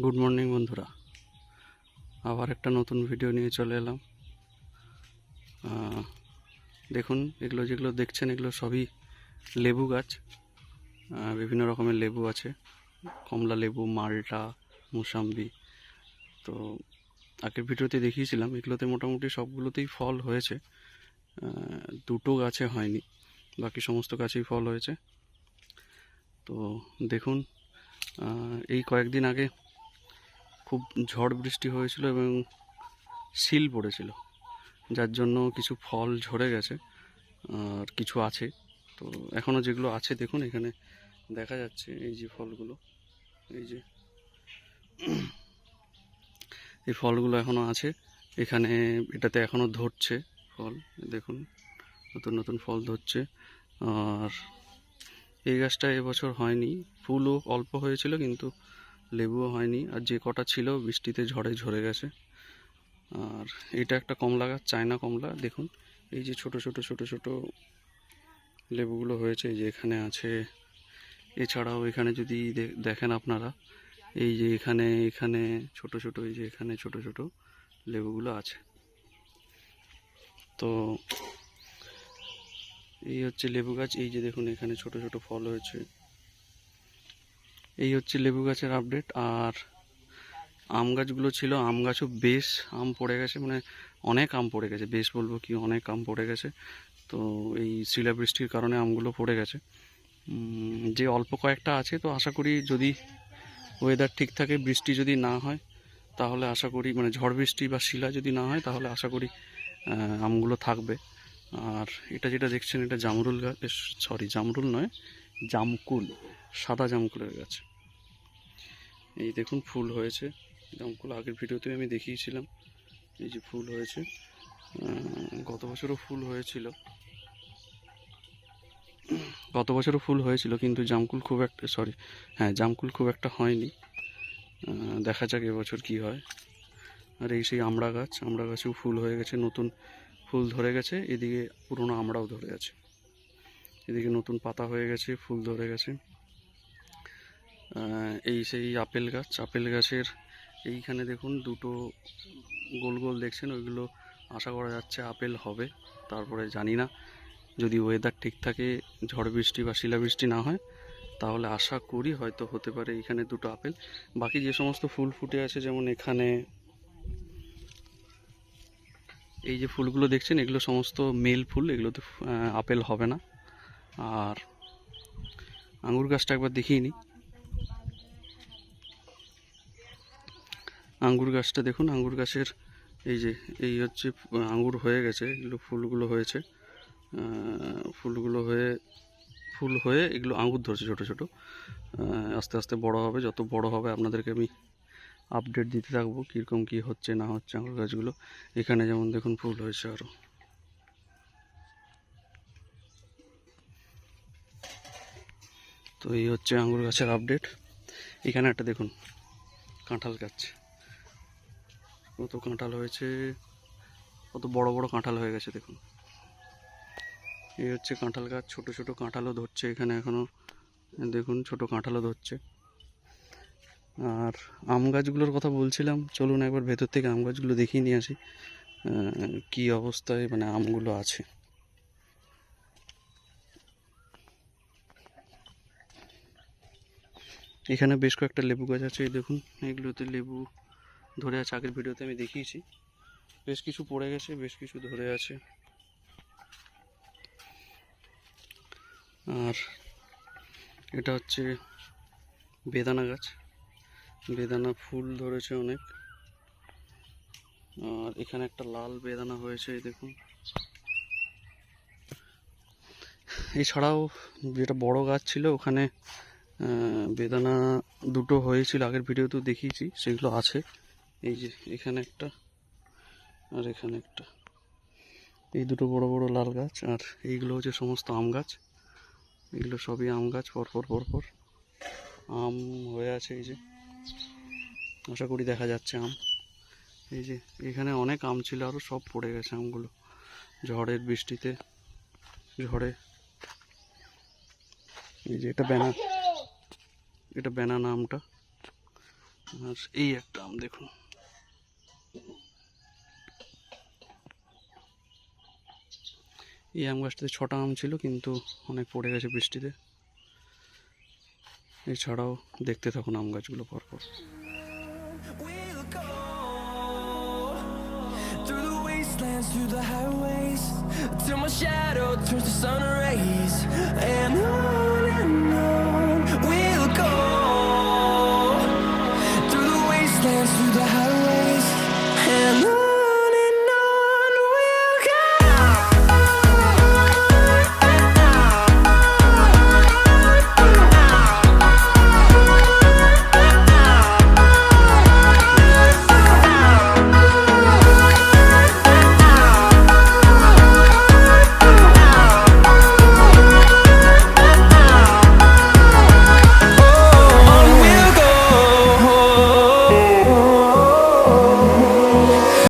Good morning বন্ধুরা, আবার একটা নতুন ভিডিও নিয়ে চলে এলাম। দেখুন, এগুলো যেগুলো দেখছেন এগুলো সবই লেবু গাছ। বিভিন্ন রকমের লেবু আছে, কমলা লেবু, মালটা, মুসাম্বি। তো আগের ভিডিওতে দেখিয়েছিলাম, এগুলোতে মোটামুটি সবগুলোতেই ফল হয়েছে। দুটো গাছে হয়নি, বাকি সমস্ত গাছেই ফল হয়েছে। তো দেখুন, এই কয়েকদিন আগে খুব ঝড় বৃষ্টি হয়েছিল এবং শিল পড়েছিল, যার জন্য কিছু ফল ঝরে গেছে আর কিছু আছে। তো এখনও যেগুলো আছে দেখুন, এখানে দেখা যাচ্ছে এই যে ফলগুলো, এই যে এই ফলগুলো এখনও আছে এখানে। এটাতে এখনও ধরছে ফল, দেখুন নতুন নতুন ফল ধরছে। আর এই গাছটা এবছর হয়নি, ফুলও অল্প হয়েছিল কিন্তু লেবুও হয়নি, আর যে কটা ছিল বৃষ্টিতে ঝড়ে ঝরে গেছে। আর এটা একটা কমলা গাছ, চায়না কমলা। দেখুন এই যে ছোট ছোট ছোট ছোট লেবুগুলো হয়েছে, এই যে এখানে আছে। এছাড়াও এখানে যদি দেখেন আপনারা, এই যে এখানে এখানে ছোট ছোট, এই যে এখানে ছোট ছোট লেবুগুলো আছে। তো এই হচ্ছে লেবু গাছ, এই যে দেখুন এখানে ছোট ছোট ফল হয়েছে। এই হচ্ছে লেবু গাছের আপডেট। আর আম গাছগুলো ছিল, আম গাছও বেশ আম পড়ে গেছে, মানে অনেক আম পড়ে গেছে, বেশ বলবো কি অনেক আম পড়ে গেছে। তো এই শিলাবৃষ্টির কারণে আমগুলো পড়ে গেছে। যে অল্প কয়েকটা আছে, তো আশা করি যদি ওয়েদার ঠিক থাকে, বৃষ্টি যদি না হয় তাহলে আশা করি, মানে ঝড় বৃষ্টি বা শিলা যদি না হয় তাহলে আশা করি আমগুলো থাকবে। আর এটা যেটা দেখছেন, এটা জামরুল গাছ, সরি জামরুল নয়, জামকুল, সাদা জামকুলের গাছ। এই দেখুন ফুল হয়েছে জামকুল, আগের ভিডিওতে আমি দেখিয়েছিলাম। এই যে ফুল হয়েছে, গত বছরও ফুল হয়েছিল, কিন্তু জামকুল খুব একটা, জামকুল খুব একটা হয়নি। দেখা যাক এবছর কি হয়। আর এই সেই আমড়া গাছেও ফুল হয়ে গেছে, নতুন ফুল ধরে গেছে। এদিকে পুরনো আমড়াও ধরে আছে, এদিকে নতুন পাতা হয়ে গেছে, ফুল ধরে গেছে। এই সেই আপেল গাছের এইখানে দেখুন দুটো গোল গোল দেখছেন, ওইগুলো আশা করা যাচ্ছে আপেল হবে। তারপরে জানি না, যদি ওয়েদার ঠিক থাকে, ঝড় বৃষ্টি বা শিলাবৃষ্টি না হয়, তাহলে আশা করি হয়তো হতে পারে এখানে দুটো আপেল। বাকি যে সমস্ত ফুল ফুটে আছে, যেমন এখানে এই যে ফুলগুলো দেখছেন, এগুলো সমস্ত মেল ফুল, এগুলোতে আপেল হবে না। আর আঙ্গুর গাছটা একবার দেখিয়ে নিই। আঙ্গুর গাছটা দেখুন, আঙ্গুর গাছের এই যে এই হচ্ছে আঙ্গুর হয়ে গেছে, এগুলো ফুলগুলো হয়েছে, ফুল হয়ে এগুলো আঙ্গুর ধরছে ছোট ছোট। আস্তে আস্তে বড় হবে, যত বড় হবে আপনাদেরকে আমি আপডেট দিতে থাকবো কীরকম কী হচ্ছে না হচ্ছে আঙ্গুর গাছগুলো। এখানে যেমন দেখুন ফুল হয়েছে আরও। তো এই হচ্ছে আঙ্গুর গাছের আপডেট। এখানে একটা দেখুন কাঁঠাল গাছ, কত কাঁঠাল হয়েছে, কত বড় বড় কাঁঠাল হয়ে গেছে দেখুন। এই হচ্ছে কাঁঠাল গাছ, ছোট ছোট কাঁঠালও ধরছে এখানে এখনো, দেখুন ছোট কাঁঠালও ধরছে। আর আম গাছগুলোর কথা বলছিলাম, চলুন একবার ভেতর থেকে আম গাছগুলো দেখিয়ে নিয়ে আসি কি অবস্থায় মানে আমগুলো আছে। এখানে বেশ কয়েকটা লেবু গাছ আছে, এই দেখুন এগুলোতে লেবু ধরে আছে, আগের ভিডিওতে আমি দেখিয়েছি। বেশ কিছু পড়ে গেছে, বেশ কিছু ধরে আছে। আর এটা হচ্ছে বেদানা গাছ, বেদানা ফুল ধরেছে অনেক। আর এখানে একটা লাল বেদানা হয়েছে, এই দেখুন। এছাড়াও যেটা বড় গাছ ছিল, ওখানে বেদানা দুটো হয়েছিল, আগের ভিডিওতেও দেখিয়েছি, সেগুলো আছে। এই যে এখানে একটা আর এখানে একটা, এই দুটো বড় বড় লাল গাছ। আর এইগুলো হচ্ছে সমস্ত আম গাছ, এগুলো সবই আম গাছ, পরপর পরপর আম হয়ে আছে। এই যে আশা করি দেখা যাচ্ছে আম। এই যে এখানে অনেক আম ছিল, আরও সব পড়ে গেছে আমগুলো ঝড়ের বৃষ্টিতে, ঝড়ে। এই যে এটা ব্যানানা আমটা, আর এই একটা আম দেখুন, এই আম গাছটাতে 6টা আম ছিল কিন্তু অনেক পড়ে গেছে বৃষ্টিতে। এছাড়াও দেখতে থাকুন আম গাছগুলো পরপর। We'll go through the wastelands, through the highways, till my shadow turns to sun rays, and on